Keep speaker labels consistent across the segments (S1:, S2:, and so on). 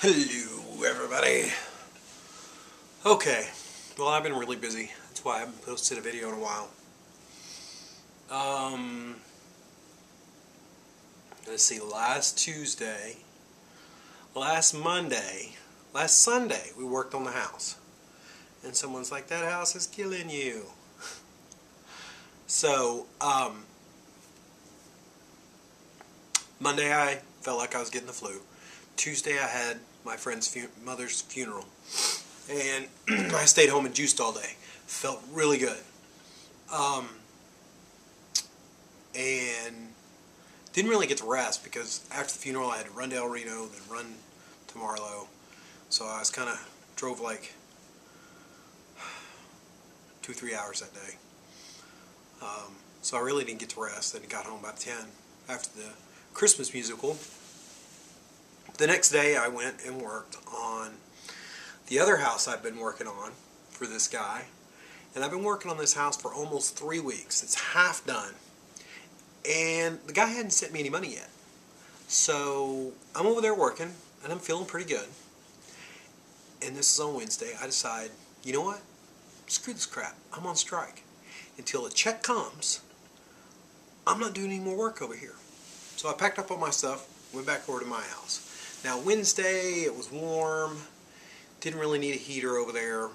S1: Hello everybody. Okay, well I've been really busy. That's why I haven't posted a video in a while. Let's see, last Sunday we worked on the house. And someone's like, that house is killing you. So, Monday I felt like I was getting the flu. Tuesday I had my friend's mother's funeral. And I stayed home and juiced all day. Felt really good. And didn't really get to rest because after the funeral I had to run to El Reno, then run to Marlow. So I was kind of drove like 2-3 hours that day. So I really didn't get to rest. Then got home about 10 after the Christmas musical. The next day I went and worked on the other house I've been working on for this guy. And I've been working on this house for almost 3 weeks. It's half done. And the guy hadn't sent me any money yet. So I'm over there working and I'm feeling pretty good. And this is on Wednesday. I decide, you know what? Screw this crap. I'm on strike. Until the check comes, I'm not doing any more work over here. So I packed up all my stuff, went back over to my house. Now Wednesday, it was warm. Didn't really need a heater over there.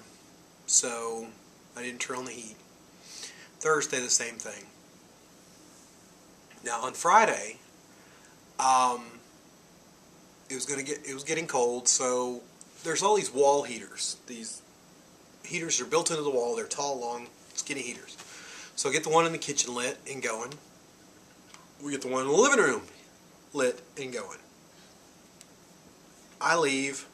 S1: So I didn't turn on the heat. Thursday, the same thing. Now on Friday, it was getting cold, so there's all these wall heaters. These heaters are built into the wall. They're tall, long, skinny heaters. So I get the one in the kitchen lit and going. We get the one in the living room lit and going. I leave,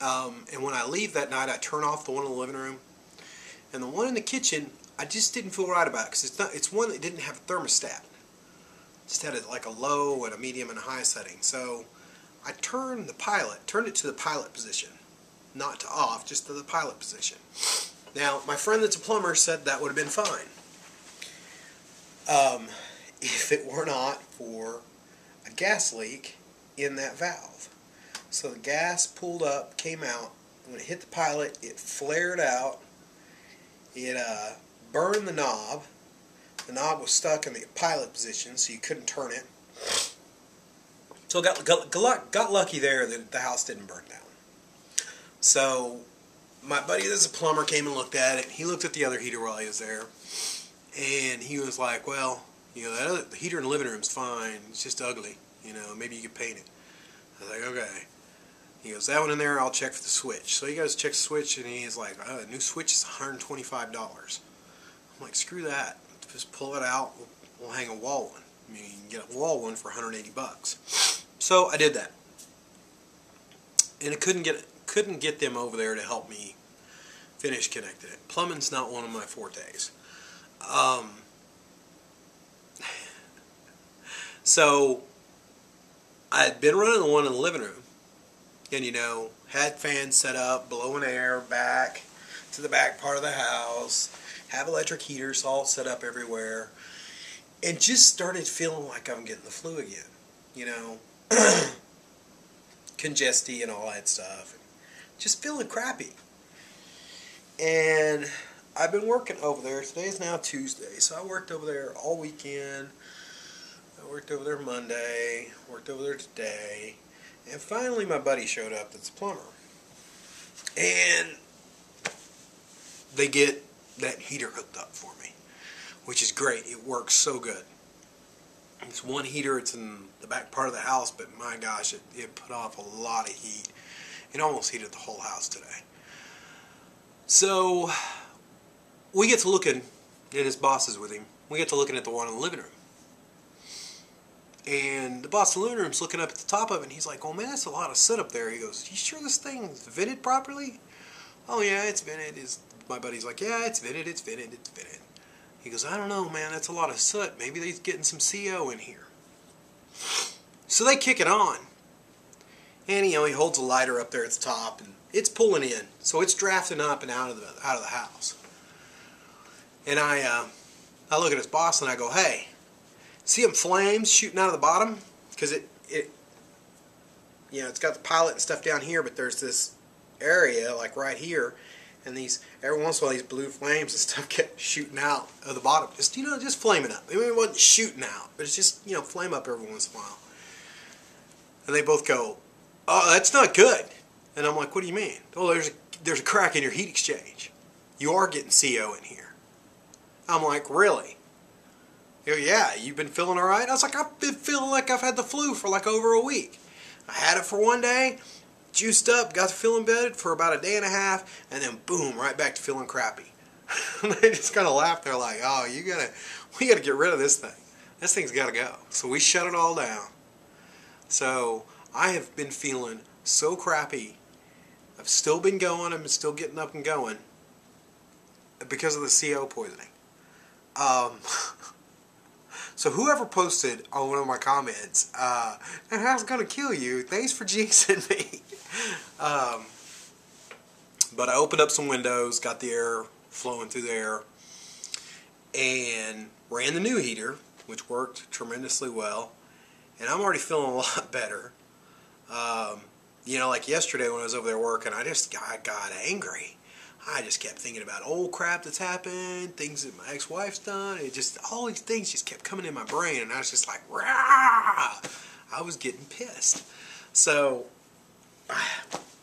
S1: and when I leave that night, I turn off the one in the living room, and the one in the kitchen, I just didn't feel right about it because it's one that didn't have a thermostat. It just had like a low and a medium and a high setting. So I turned it to the pilot position, not to off, just to the pilot position. Now my friend that's a plumber said that would have been fine, if it were not for a gas leak in that valve. So the gas pulled up, came out. When it hit the pilot, it flared out. It burned the knob. The knob was stuck in the pilot position, so you couldn't turn it. So got lucky there that the house didn't burn down. So my buddy that's a plumber came and looked at it. He looked at the other heater while he was there, and he was like, well, you know, the heater in the living room's fine. It's just ugly. You know, maybe you could paint it. I was like, okay. He goes, that one in there, I'll check for the switch. So he goes to check the switch, and he's like, a new switch is $125. I'm like, screw that. Just pull it out. We'll hang a wall one. I mean, you can get a wall one for 180 bucks. So I did that. And I couldn't get them over there to help me finish connecting it. Plumbing's not one of my fortes. So I had been running the one in the living room, and you know, had fans set up, blowing air back to the back part of the house, have electric heaters all set up everywhere, and just started feeling like I'm getting the flu again, you know, congesty and all that stuff, just feeling crappy. And I've been working over there. Today is now Tuesday, so I worked over there all weekend. I worked over there Monday, worked over there today, and finally my buddy showed up that's a plumber. And they get that heater hooked up for me, which is great. It works so good. It's one heater, it's in the back part of the house, but my gosh, it put off a lot of heat. It almost heated the whole house today. So we get to looking, and his boss is with him, we get to looking at the one in the living room. And the boss in the living room's looking up at the top of it, and he's like, oh man, that's a lot of soot up there. He goes, you sure this thing's vented properly? Oh yeah, it's vented. My buddy's like, yeah, it's vented, it's vented, it's vented. He goes, I don't know, man, that's a lot of soot. Maybe they're getting some CO in here. So they kick it on. And, you know, he holds a lighter up there at the top, and it's pulling in. So it's drafting up and out of the house. And I look at his boss, and I go, hey, see them flames shooting out of the bottom? Because it you know, it's got the pilot and stuff down here, but there's this area like right here, and every once in a while these blue flames and stuff kept shooting out of the bottom, just, you know, just flaming up. I mean, it wasn't shooting out, but it's just, you know, flame up every once in a while. And they both go, "Oh, that's not good." And I'm like, "What do you mean?" "Oh, there's a crack in your heat exchange. You are getting CO in here." I'm like, "Really?" They go, "Yeah, you've been feeling all right?" I was like, "I've been feeling like I've had the flu for like over a week. I had it for one day, juiced up, got to feeling good for about a day and a half, and then boom, right back to feeling crappy." They just kind of laughed. They're like, "Oh, we gotta get rid of this thing. This thing's got to go." So we shut it all down. So I have been feeling so crappy. I've still been going. I've been still getting up and going because of the CO poisoning. So whoever posted on one of my comments, "That how's gonna kill you? Thanks for jinxing me." But I opened up some windows, got the air flowing through there, and ran the new heater, which worked tremendously well. And I'm already feeling a lot better. You know, like yesterday when I was over there working, I got angry. I just kept thinking about old crap that's happened, things that my ex-wife's done. It just, all these things just kept coming in my brain, and I was just like, rah! I was getting pissed. So, I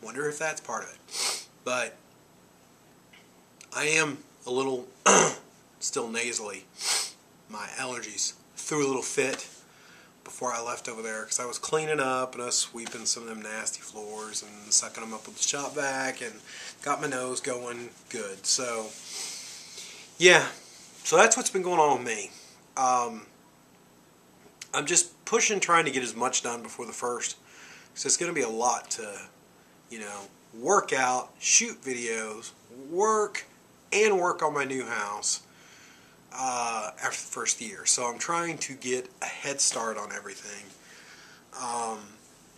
S1: wonder if that's part of it. But I am a little still nasally. My allergies threw a little fit before I left over there, because I was cleaning up and I was sweeping some of them nasty floors and sucking them up with the shop vac and got my nose going good. So yeah, so that's what's been going on with me. I'm just pushing, trying to get as much done before the first, because it's going to be a lot to, you know, work out, shoot videos, work on my new house after the first year. So I'm trying to get a head start on everything.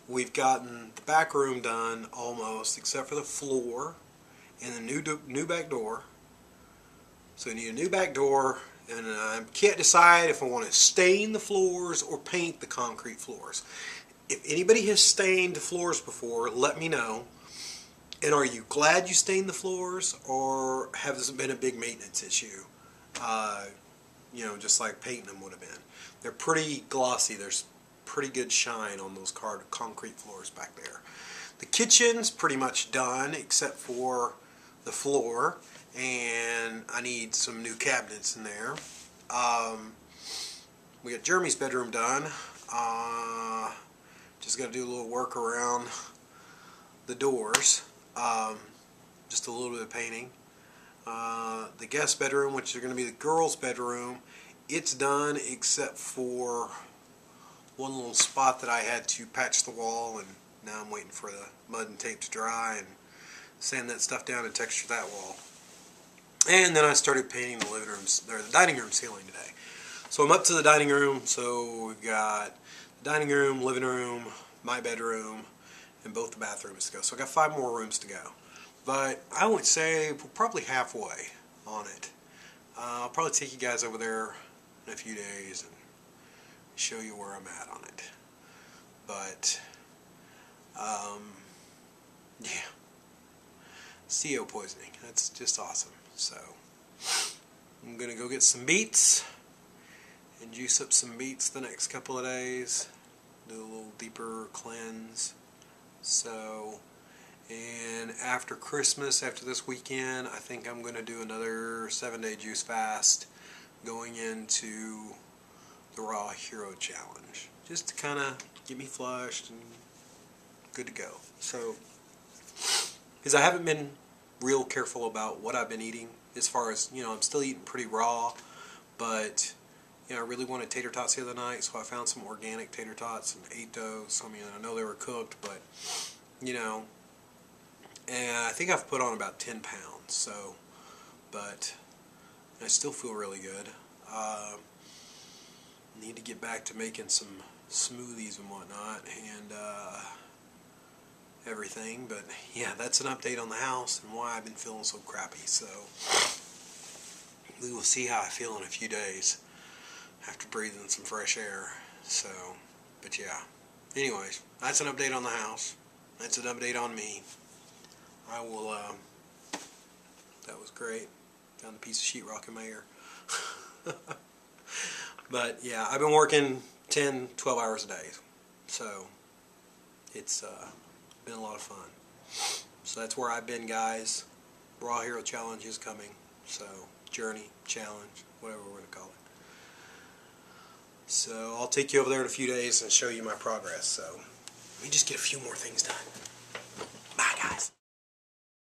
S1: We've gotten the back room done almost, except for the floor and the new back door. So I need a new back door, and I can't decide if I want to stain the floors or paint the concrete floors. If anybody has stained the floors before, let me know. And are you glad you stained the floors, or has this been a big maintenance issue? You know, just like painting them would have been. They're pretty glossy. There's pretty good shine on those concrete floors back there. The kitchen's pretty much done, except for the floor, and I need some new cabinets in there. We got Jeremy's bedroom done. Just got to do a little work around the doors. Just a little bit of painting. The guest bedroom, which is going to be the girls' bedroom, it's done except for one little spot that I had to patch the wall, and now I'm waiting for the mud and tape to dry and sand that stuff down and texture that wall. And then I started painting the living room, or the dining room ceiling today. So I'm up to the dining room. So we've got the dining room, living room, my bedroom, and both the bathrooms to go. So I've got 5 more rooms to go. But I would say we're probably halfway on it. I'll probably take you guys over there in a few days and show you where I'm at on it. But, yeah. CO poisoning. That's just awesome. So, I'm going to go get some beets and juice up some beets the next couple of days. Do a little deeper cleanse. So, and after Christmas, after this weekend, I think I'm going to do another 7-day juice fast going into the Raw Hero Challenge. Just to kind of get me flushed and good to go. So, because I haven't been real careful about what I've been eating, as far as, you know, I'm still eating pretty raw, but, you know, I really wanted tater tots the other night, so I found some organic tater tots and ate those. I mean, I know they were cooked, but, you know, and I think I've put on about 10 pounds, so, but I still feel really good. Need to get back to making some smoothies and whatnot, and everything, but yeah, that's an update on the house and why I've been feeling so crappy. So we will see how I feel in a few days after breathing some fresh air. So, but yeah, anyways, that's an update on the house. That's an update on me. I will, that was great. Found a piece of sheetrock in my ear. But yeah, I've been working 10, 12 hours a day. So it's been a lot of fun. So that's where I've been, guys. Raw Hero Challenge is coming. So journey, challenge, whatever we're going to call it. So I'll take you over there in a few days and show you my progress. So let me just get a few more things done.